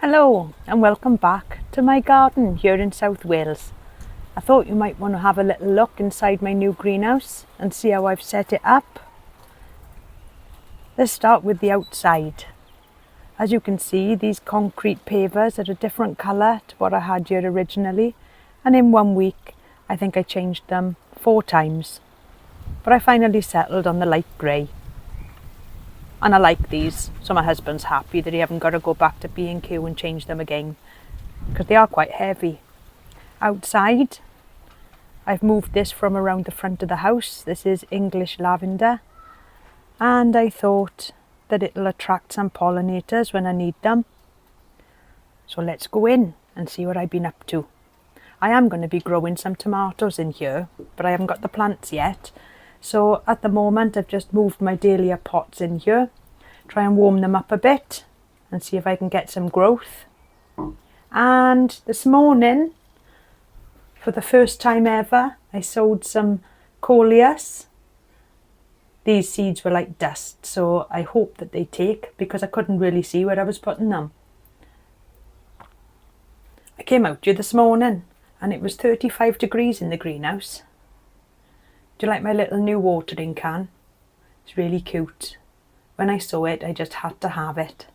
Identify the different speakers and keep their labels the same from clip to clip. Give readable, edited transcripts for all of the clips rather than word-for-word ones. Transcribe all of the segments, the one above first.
Speaker 1: Hello and welcome back to my garden here in South Wales. I thought you might want to have a little look inside my new greenhouse and see how I've set it up. Let's start with the outside. As you can see, these concrete pavers are a different colour to what I had here originally, and in 1 week I think I changed them 4 times. But I finally settled on the light grey. And I like these, so my husband's happy that he haven't got to go back to B&Q and change them again, because they are quite heavy. Outside, I've moved this from around the front of the house. This is English lavender, and I thought that it'll attract some pollinators when I need them. So let's go in and see what I've been up to. I am going to be growing some tomatoes in here, but I haven't got the plants yet. So at the moment I've just moved my dahlia pots in here, try and warm them up a bit and see if I can get some growth. And this morning, for the first time ever, I sowed some coleus. These seeds were like dust, so I hope that they take, because I couldn't really see where I was putting them. I came out here this morning and it was 35 degrees in the greenhouse. Do you like my little new watering can? It's really cute. When I saw it, I just had to have it.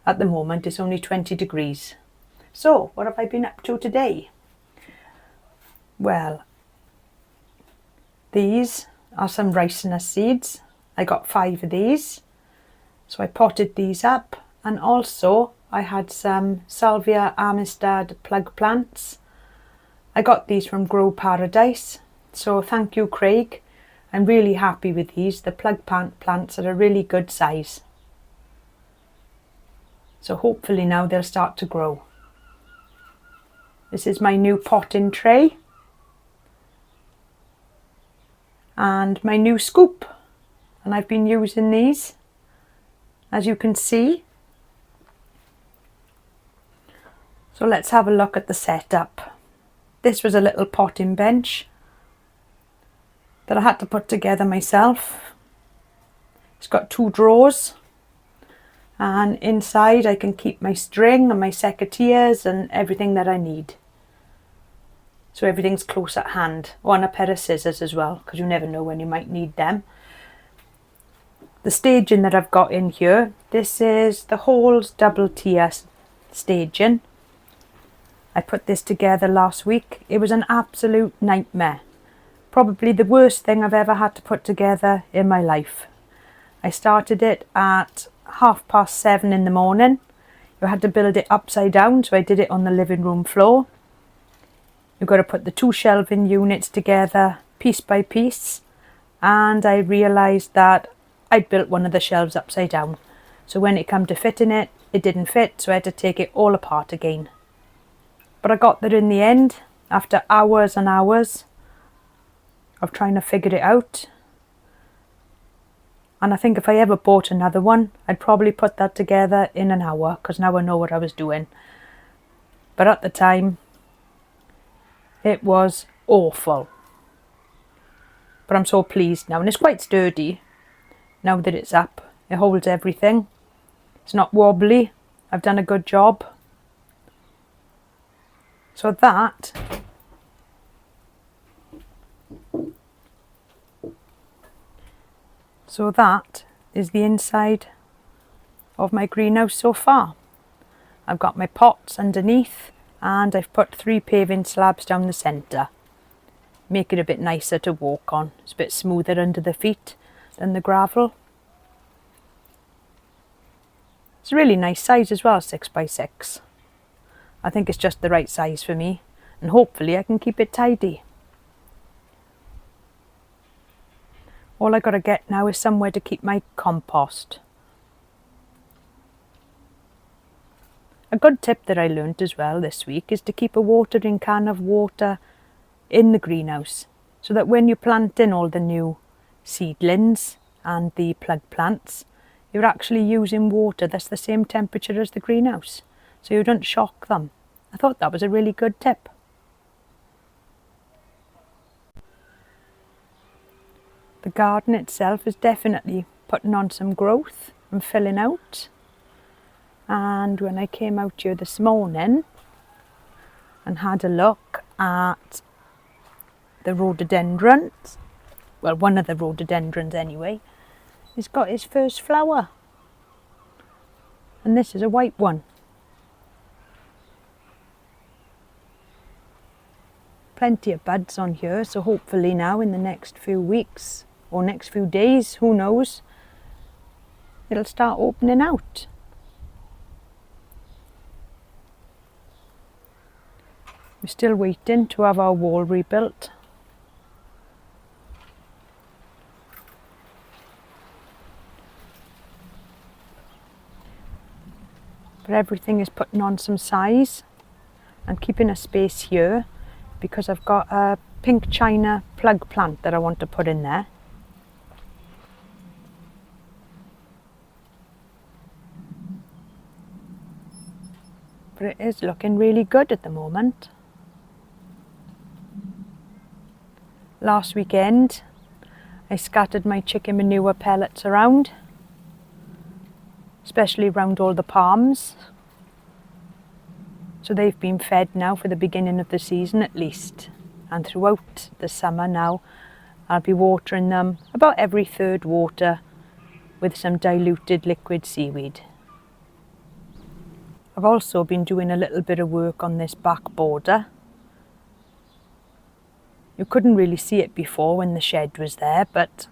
Speaker 1: At the moment, it's only 20 degrees. So, what have I been up to today? Well, these are some ricinus seeds. I got 5 of these. So I potted these up, and also I had some Salvia Amistad plug plants. I got these from Grow Paradise. So thank you, Craig. I'm really happy with these. The plug plants are a really good size. So hopefully now they'll start to grow. This is my new potting tray. And my new scoop. And I've been using these, as you can see. So let's have a look at the setup. This was a little potting bench that I had to put together myself. It's got 2 drawers, and inside I can keep my string and my secateurs and everything that I need. So everything's close at hand. Oh, and a pair of scissors as well, because you never know when you might need them. The staging that I've got in here, this is the Halls double tier staging. I put this together last week. It was an absolute nightmare. Probably the worst thing I've ever had to put together in my life. I started it at 7:30 in the morning. You had to build it upside down, so I did it on the living room floor. You've got to put the 2 shelving units together piece by piece, and I realised that I'd built one of the shelves upside down. So when it came to fitting it, it didn't fit, so I had to take it all apart again. But I got there in the end, after hours and hours of trying to figure it out. And I think if I ever bought another one, I'd probably put that together in an hour, because now I know what I was doing. But at the time, it was awful. But I'm so pleased now, and it's quite sturdy now that it's up. It holds everything. It's not wobbly. I've done a good job. So that is the inside of my greenhouse so far. I've got my pots underneath, and I've put 3 paving slabs down the centre. Make it a bit nicer to walk on. It's a bit smoother under the feet than the gravel. It's a really nice size as well, 6 by 6. I think it's just the right size for me, and hopefully I can keep it tidy. All I got to get now is somewhere to keep my compost. A good tip that I learnt as well this week is to keep a watering can of water in the greenhouse, so that when you plant in all the new seedlings and the plug plants, you're actually using water that's the same temperature as the greenhouse, so you don't shock them. I thought that was a really good tip. The garden itself is definitely putting on some growth and filling out. And when I came out here this morning and had a look at the rhododendrons, well, one of the rhododendrons anyway, he's got his first flower. And this is a white one. Plenty of buds on here, so hopefully now in the next few weeks or next few days, who knows, it'll start opening out. We're still waiting to have our wall rebuilt. But everything is putting on some size and keeping a space here because I've got a pink china plug plant that I want to put in there. But it is looking really good at the moment. Last weekend I scattered my chicken manure pellets around, especially around all the palms. So they've been fed now for the beginning of the season at least. And throughout the summer now, I'll be watering them about every third water with some diluted liquid seaweed. I've also been doing a little bit of work on this back border. You couldn't really see it before when the shed was there, but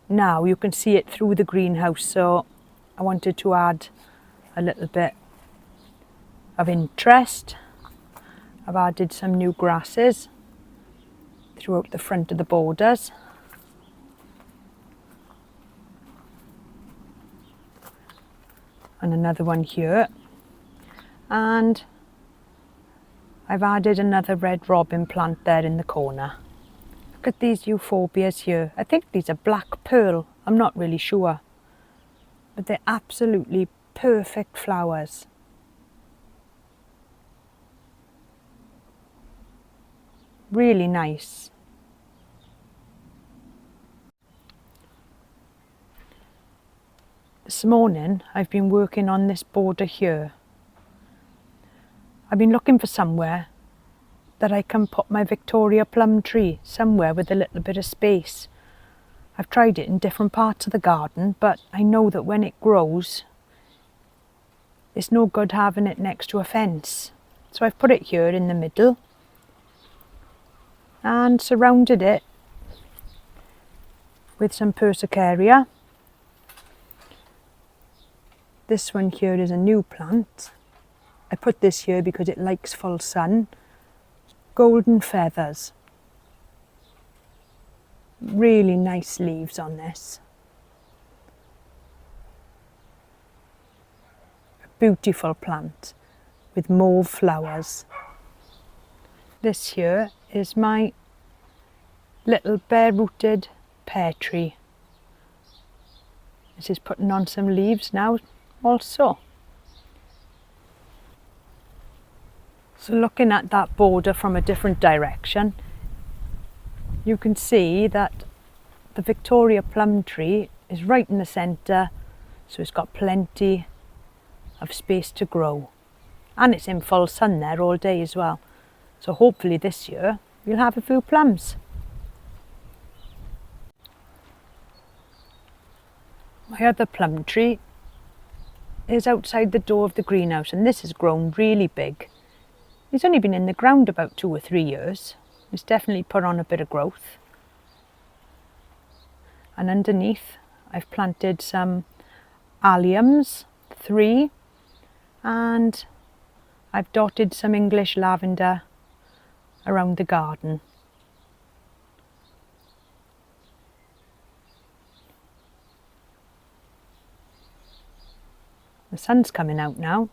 Speaker 1: now you can see it through the greenhouse, so I wanted to add a little bit of interest. I've added some new grasses throughout the front of the borders. And another one here. And I've added another red robin plant there in the corner. Look at these euphorbias here. I think these are black pearl. I'm not really sure. But they're absolutely perfect flowers. Really nice. This morning I've been working on this border here. I've been looking for somewhere that I can put my Victoria plum tree, somewhere with a little bit of space. I've tried it in different parts of the garden, but I know that when it grows, it's no good having it next to a fence. So I've put it here in the middle and surrounded it with some persicaria. This one here is a new plant. I put this here because it likes full sun. Golden feathers. Really nice leaves on this. A beautiful plant with mauve flowers. This here is my little bare-rooted pear tree. This is putting on some leaves now also. So looking at that border from a different direction, you can see that the Victoria plum tree is right in the centre, so it's got plenty of space to grow. And it's in full sun there all day as well. So hopefully this year we'll have a few plums. My other plum tree is outside the door of the greenhouse, and this has grown really big. It's only been in the ground about 2 or 3 years. It's definitely put on a bit of growth. And underneath I've planted some alliums, 3, and I've dotted some English lavender around the garden. The sun's coming out now.